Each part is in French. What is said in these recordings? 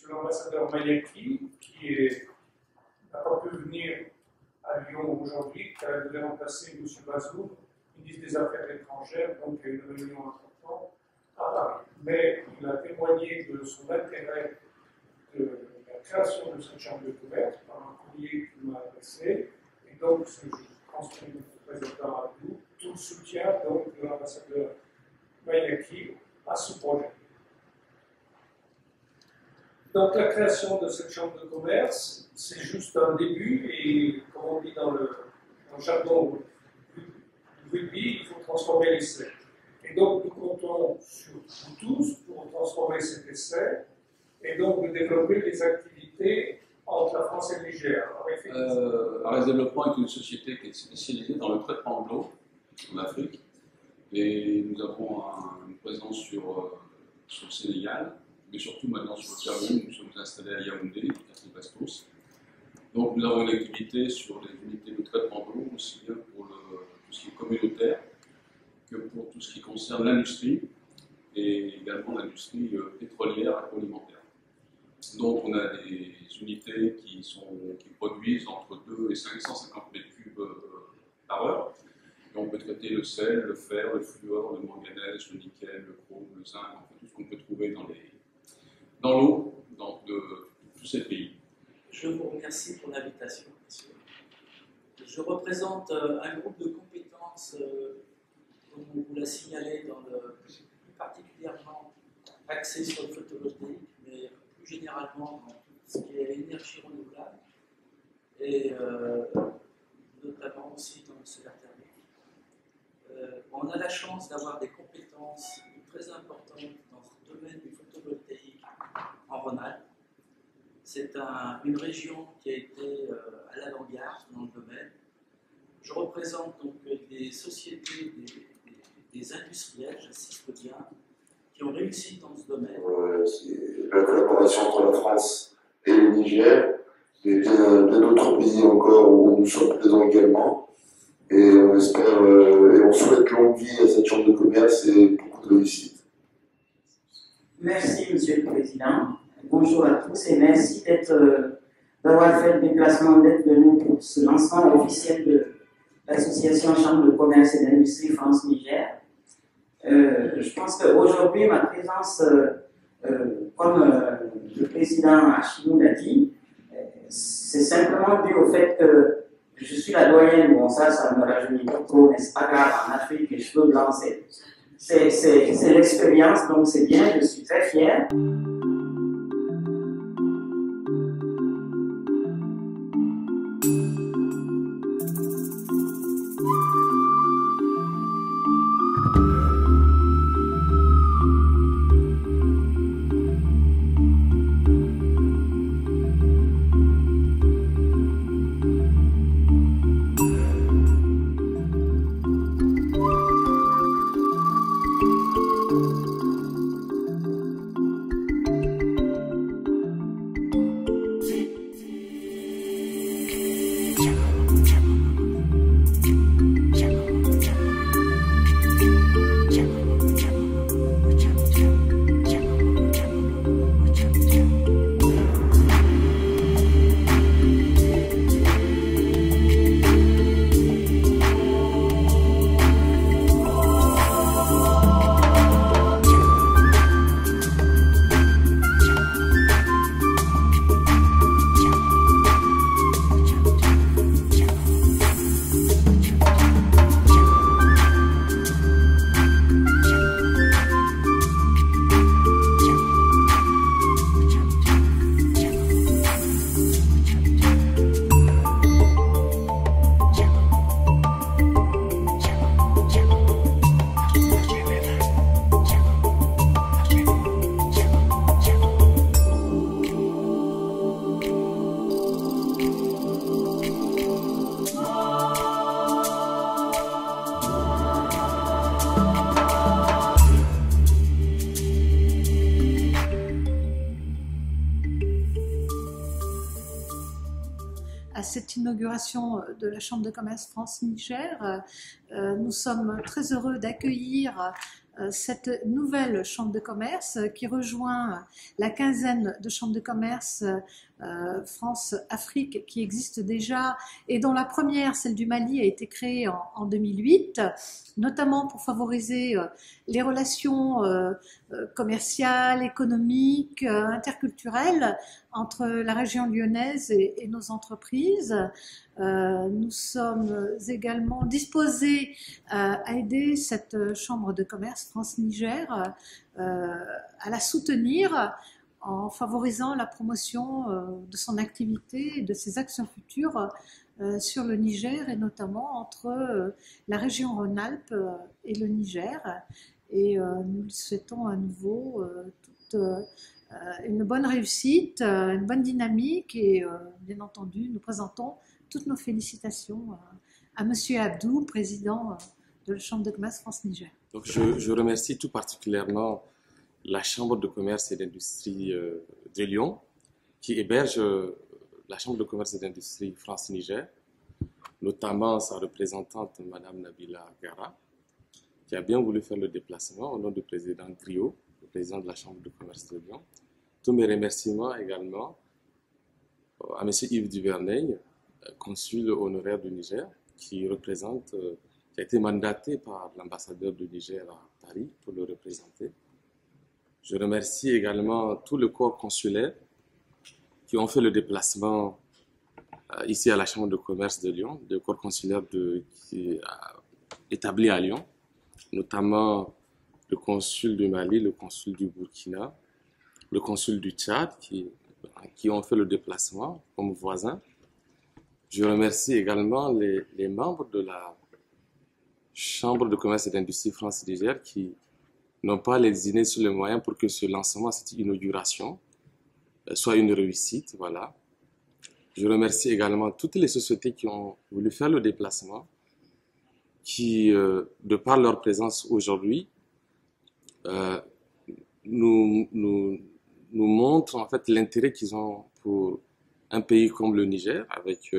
l'ambassadeur Mayaki, qui n'a pas pu venir à Lyon aujourd'hui, car il devait remplacer M. Bazoum, ministre des Affaires étrangères, donc il y a une réunion importante à Paris. Mais il a témoigné de son intérêt de la création de cette chambre de commerce par un courrier qu'il m'a adressé, et donc je transmets notre président à nous tout le soutien donc, de l'ambassadeur Mayaki à ce projet. Donc la création de cette chambre de commerce, c'est juste un début et comme on dit dans le jargon du rugby, il faut transformer l'essai. Et donc nous comptons sur vous tous pour transformer cet essai et donc de développer des activités entre la France et le Niger. Ares Développement est une société qui est spécialisée dans le traitement de l'eau en Afrique et nous avons une présence sur le Sénégal, mais surtout maintenant sur le Cameroun. Nous sommes installés à Yaoundé, quartier Bastos. Donc nous avons une activité sur les unités de traitement d'eau, aussi bien pour tout ce qui est communautaire que pour tout ce qui concerne l'industrie et également l'industrie pétrolière agroalimentaire. Donc on a des unités qui produisent entre 2 et 550 m3 par heure. Et on peut traiter le sel, le fer, le fluor, le manganèse, le nickel, le chrome, le zinc, enfin, tout ce qu'on peut trouver dans l'eau de tous ces pays. Je vous remercie pour l'invitation, monsieur. Je représente un groupe de compétences, comme on vous l'a signalé, plus particulièrement axé sur le photovoltaïque, mais plus généralement dans tout ce qui est énergie renouvelable, et notamment aussi dans le solaire thermique. On a la chance d'avoir des compétences très importantes dans ce domaine du photovoltaïque en Rhône-Alpes. C'est une région qui a été à l'avant-garde dans le domaine. Je représente donc des sociétés, des industriels, j'insiste bien, qui ont réussi dans ce domaine. C'est la collaboration entre la France et le Niger, et bien d'autres pays encore où nous sommes présents également. Et on espère, et on souhaite longue vie à cette chambre de commerce et beaucoup de réussite. Merci, Monsieur le Président. Bonjour à tous et merci d'avoir fait le déplacement, d'être venu pour ce lancement officiel de l'association Chambre de commerce et d'industrie France-Niger. Je pense qu'aujourd'hui, ma présence, comme le président Hachimoud l'a dit, c'est simplement dû au fait que je suis la doyenne. Bon, ça me rajeunit pas trop, mais c'est pas grave, en Afrique, les cheveux blancs, c'est l'expérience, donc c'est bien, je suis très fière. Cette inauguration de la Chambre de commerce France-Niger. Nous sommes très heureux d'accueillir cette nouvelle chambre de commerce qui rejoint la quinzaine de chambres de commerce France-Afrique qui existent déjà et dont la première, celle du Mali, a été créée en 2008, notamment pour favoriser les relations commerciales, économiques, interculturelles entre la région lyonnaise et nos entreprises. Nous sommes également disposés à aider cette chambre de commerce France-Niger, à la soutenir en favorisant la promotion de son activité et de ses actions futures sur le Niger et notamment entre la région Rhône-Alpes et le Niger. Et nous lui souhaitons à nouveau toute une bonne réussite, une bonne dynamique et bien entendu nous présentons toutes nos félicitations à Monsieur Abdou, président de la Chambre de commerce France-Niger. Donc je remercie tout particulièrement la Chambre de commerce et d'industrie de Lyon, qui héberge la Chambre de commerce et d'industrie France-Niger, notamment sa représentante, Madame Nabila Gara, qui a bien voulu faire le déplacement au nom du président Griot, le président de la Chambre de commerce de Lyon. Tous mes remerciements également à M. Yves Duvernay, consul honoraire du Niger, qui a été mandaté par l'ambassadeur du Niger à Paris pour le représenter. Je remercie également tout le corps consulaire qui ont fait le déplacement ici à la Chambre de commerce de Lyon, le corps consulaire établi à Lyon, notamment le consul du Mali, le consul du Burkina, le consul du Tchad qui ont fait le déplacement comme voisins. Je remercie également les membres de la Chambre de commerce et d'industrie France-Niger qui n'ont pas lésiné sur les moyens pour que ce lancement, cette inauguration, soit une réussite. Voilà. Je remercie également toutes les sociétés qui ont voulu faire le déplacement, qui, de par leur présence aujourd'hui, nous montrent en fait l'intérêt qu'ils ont pour un pays comme le Niger, avec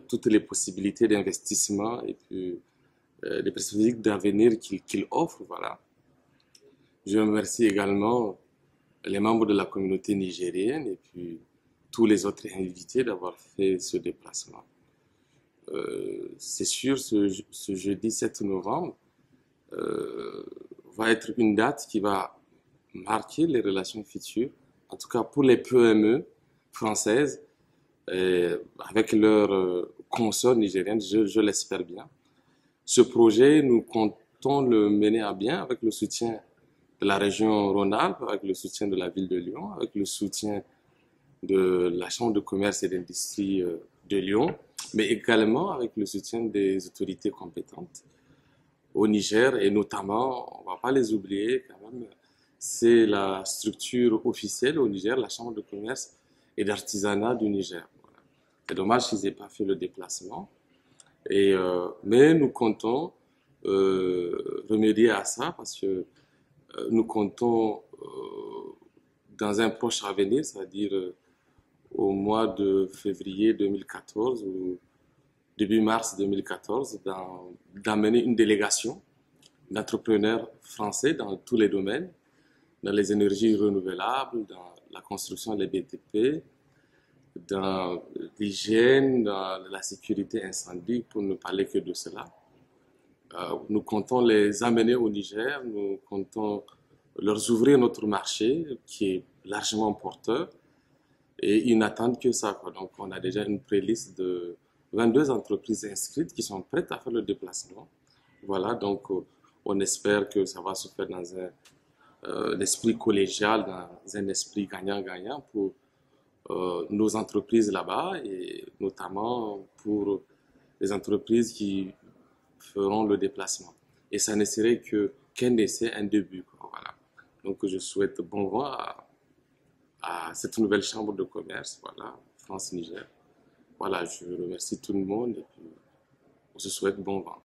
toutes les possibilités d'investissement et puis les perspectives d'avenir qu'il offre. Voilà. Je remercie également les membres de la communauté nigérienne et puis tous les autres invités d'avoir fait ce déplacement. C'est sûr, ce jeudi 7 novembre va être une date qui va marquer les relations futures, en tout cas pour les PME françaises, avec leurs consorts nigériennes, je l'espère bien. Ce projet, nous comptons le mener à bien avec le soutien de la région Rhône-Alpes, avec le soutien de la ville de Lyon, avec le soutien de la Chambre de commerce et d'industrie de Lyon, mais également avec le soutien des autorités compétentes au Niger et notamment, on ne va pas les oublier quand même, c'est la structure officielle au Niger, la Chambre de commerce et d'artisanat du Niger. Voilà. C'est dommage qu'ils n'aient pas fait le déplacement, mais nous comptons remédier à ça parce que nous comptons dans un proche avenir, c'est-à-dire au mois de février 2014 ou début mars 2014, d'amener une délégation d'entrepreneurs français dans tous les domaines, dans les énergies renouvelables, dans la construction des BTP, dans l'hygiène, dans la sécurité incendie, pour ne parler que de cela. Nous comptons les amener au Niger, nous comptons leur ouvrir notre marché qui est largement porteur et ils n'attendent que ça. Donc on a déjà une pré-liste de 22 entreprises inscrites qui sont prêtes à faire le déplacement. Voilà, donc on espère que ça va se faire dans un esprit collégial, dans un esprit gagnant-gagnant pour nos entreprises là-bas et notamment pour les entreprises qui feront le déplacement. Et ça ne serait qu'un essai, un début. Voilà. Donc je souhaite bon vent à cette nouvelle chambre de commerce, voilà, France-Niger. Voilà, je remercie tout le monde et puis on se souhaite bon vent.